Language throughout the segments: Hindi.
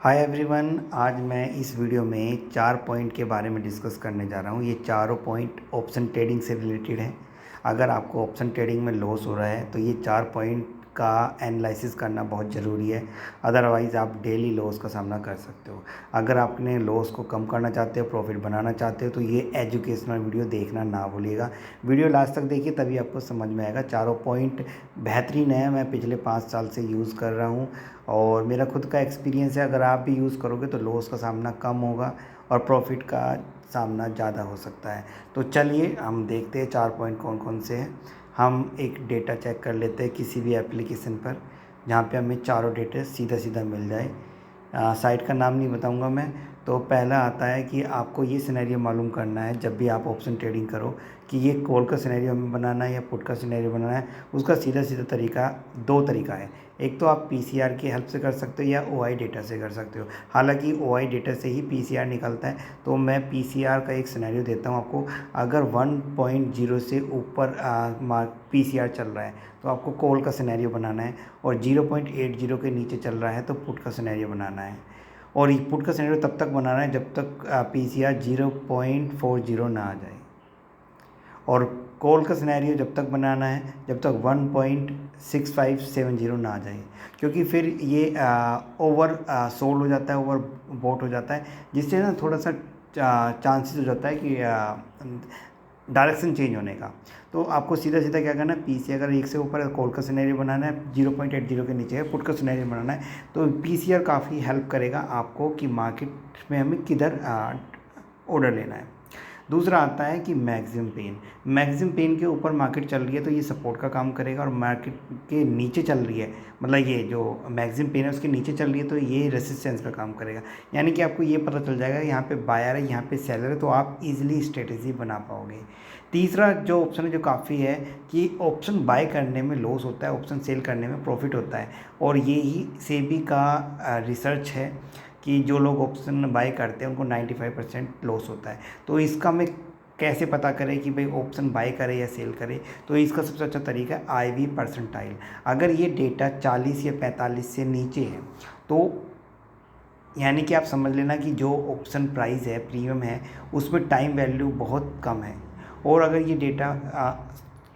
हाय एवरीवन, आज मैं इस वीडियो में 4 पॉइंट के बारे में डिस्कस करने जा रहा हूँ। ये चारों पॉइंट ऑप्शन ट्रेडिंग से रिलेटेड है। अगर आपको ऑप्शन ट्रेडिंग में लॉस हो रहा है तो ये 4 पॉइंट का एनालिसिस करना बहुत ज़रूरी है, अदरवाइज़ आप डेली लॉस का सामना कर सकते हो। अगर आपने लॉस को कम करना चाहते हो, प्रॉफिट बनाना चाहते हो तो ये एजुकेशनल वीडियो देखना ना भूलिएगा। वीडियो लास्ट तक देखिए, तभी आपको समझ में आएगा। चारों पॉइंट बेहतरीन है, मैं पिछले 5 साल से यूज़ कर रहा हूँ और मेरा खुद का एक्सपीरियंस है। अगर आप भी यूज़ करोगे तो लॉस का सामना कम होगा और प्रॉफिट का सामना ज़्यादा हो सकता है। तो चलिए हम देखते हैं 4 पॉइंट कौन कौन से हैं। हम एक डेटा चेक कर लेते हैं किसी भी एप्लीकेशन पर, जहाँ पे हमें चारों डेटा सीधा सीधा मिल जाए। साइट का नाम नहीं बताऊंगा मैं। तो पहला आता है कि आपको ये सिनेरियो मालूम करना है जब भी आप ऑप्शन ट्रेडिंग करो कि ये कॉल का सिनेरियो हमें बनाना है या पुट का सिनेरियो बनाना है। उसका सीधा सीधा तरीका, दो तरीका है। एक तो आप पीसीआर की हेल्प से कर सकते हो या ओआई डेटा से कर सकते हो। हालांकि ओआई डेटा से ही पीसीआर निकलता है, तो मैं पीसीआर का एक सिनेरियो देता हूँ आपको। अगर 1.0 से ऊपर पीसीआर चल रहा है तो आपको कॉल का सिनेरियो बनाना है, और 0.80 के नीचे चल रहा है तो पुट का सिनेरियो बनाना है। और ये पुट का सिनेरियो तब तक बनाना है जब तक पीसीआर 0.40 ना आ जाए, और कॉल का सिनेरियो जब तक बनाना है जब तक 1.6570 ना आ जाए, क्योंकि फिर ये ओवर सोल्ड हो जाता है, ओवर बॉट हो जाता है, जिससे ना थोड़ा सा चांसेस हो जाता है कि डायरेक्शन चेंज होने का। तो आपको सीधा सीधा क्या करना है, पीसी अगर 1 से ऊपर कॉल का सिनेरियो बनाना है, 0.80 के नीचे है पुट का सिनेरियो बनाना है, तो पीसीआर काफ़ी हेल्प करेगा आपको कि मार्केट में हमें किधर ऑर्डर लेना है। दूसरा आता है कि मैक्सिमम पेन के ऊपर मार्केट चल रही है तो ये सपोर्ट का काम करेगा, और मार्केट के नीचे चल रही है, मतलब ये जो मैक्सिमम पेन है उसके नीचे चल रही है तो ये रेसिस्टेंस का काम करेगा। यानी कि आपको ये पता चल जाएगा यहाँ पे बायर है, यहाँ पे सेलर है, तो आप इजीली स्ट्रेटेजी बना पाओगे। तीसरा जो ऑप्शन है जो काफ़ी है कि ऑप्शन बाय करने में लॉस होता है, ऑप्शन सेल करने में प्रॉफिट होता है, और ये ही सेबी का रिसर्च है कि जो लोग ऑप्शन बाय करते हैं उनको 95% लॉस होता है। तो इसका मैं कैसे पता करें कि भाई ऑप्शन बाय करें या सेल करें, तो इसका सबसे अच्छा तरीका है आईवी परसेंटाइल। अगर ये डेटा 40 या 45 से नीचे है तो यानी कि आप समझ लेना कि जो ऑप्शन प्राइस है, प्रीमियम है, उसमें टाइम वैल्यू बहुत कम है। और अगर ये डेटा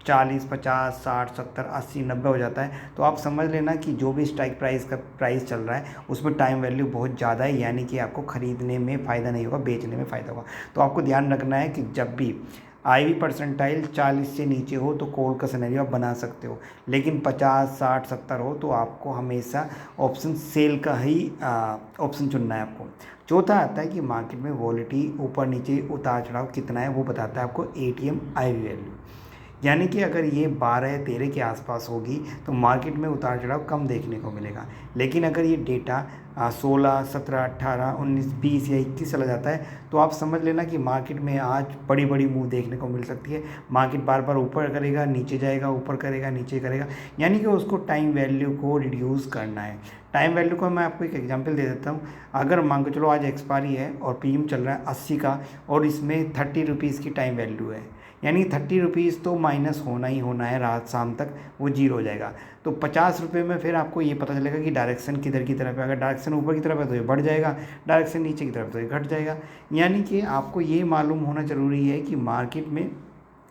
40, 50, 60, 70, 80, 90 हो जाता है तो आप समझ लेना कि जो भी स्ट्राइक प्राइस का प्राइस चल रहा है उसमें टाइम वैल्यू बहुत ज़्यादा है, यानी कि आपको ख़रीदने में फ़ायदा नहीं होगा, बेचने में फ़ायदा होगा। तो आपको ध्यान रखना है कि जब भी आईवी परसेंटाइल 40 से नीचे हो तो कॉल का सिनेरियो आप बना सकते हो, लेकिन 50, 60, 70 हो तो आपको हमेशा ऑप्शन सेल का ही ऑप्शन चुनना है आपको। चौथा आता है कि मार्केट में वॉलिटी ऊपर नीचे उतार चढ़ाव कितना है, वो बताता है आपको एटीएम आईवी वैल्यू। यानी कि अगर ये 12 या 13 के आसपास होगी तो मार्केट में उतार चढ़ाव कम देखने को मिलेगा, लेकिन अगर ये डेटा 16, 17, 18, 19, 20 या 21 चला जाता है तो आप समझ लेना कि मार्केट में आज बड़ी बड़ी मूव देखने को मिल सकती है। मार्केट बार बार ऊपर करेगा, नीचे जाएगा, ऊपर करेगा, नीचे करेगा, यानी कि उसको टाइम वैल्यू को रिड्यूस करना है। टाइम वैल्यू का मैं आपको एक एग्जांपल दे देता हूँ। अगर मान के चलो आज एक्सपायरी है और प्रीमियम चल रहा है 80 का, और इसमें 30 रुपीज़ की टाइम वैल्यू है, यानी 30 रुपीज़ तो माइनस होना ही होना है, रात शाम तक वो जीरो हो जाएगा। तो 50 रुपये में फिर आपको ये पता चलेगा कि डायरेक्शन किधर की तरफ है। अगर डायरेक्शन ऊपर की तरफ है तो ये बढ़ जाएगा, डायरेक्शन नीचे की तरफ तो ये घट जाएगा। यानी कि आपको ये मालूम होना ज़रूरी है कि मार्केट में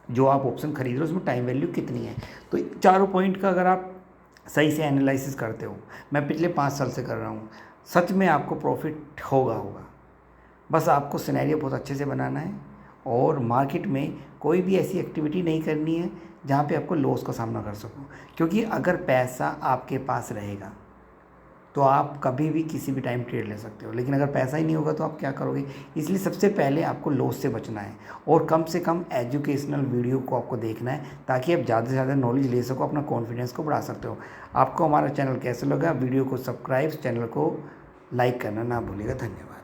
जो आप ऑप्शन खरीद रहे हो उसमें टाइम वैल्यू कितनी है। तो चारों पॉइंट का अगर आप सही से एनालिसिस करते हो, मैं पिछले 5 साल से कर रहा हूँ, सच में आपको प्रॉफिट होगा। बस आपको सिनेरियो बहुत अच्छे से बनाना है और मार्केट में कोई भी ऐसी एक्टिविटी नहीं करनी है जहाँ पे आपको लॉस का सामना कर सको, क्योंकि अगर पैसा आपके पास रहेगा तो आप कभी भी किसी भी टाइम ट्रेड ले सकते हो, लेकिन अगर पैसा ही नहीं होगा तो आप क्या करोगे। इसलिए सबसे पहले आपको लॉस से बचना है और कम से कम एजुकेशनल वीडियो को आपको देखना है, ताकि आप ज़्यादा से ज़्यादा नॉलेज ले सको, अपना कॉन्फिडेंस को बढ़ा सकते हो। आपको हमारा चैनल कैसा लगा, वीडियो को सब्सक्राइब, चैनल को लाइक करना ना भूलिएगा। धन्यवाद।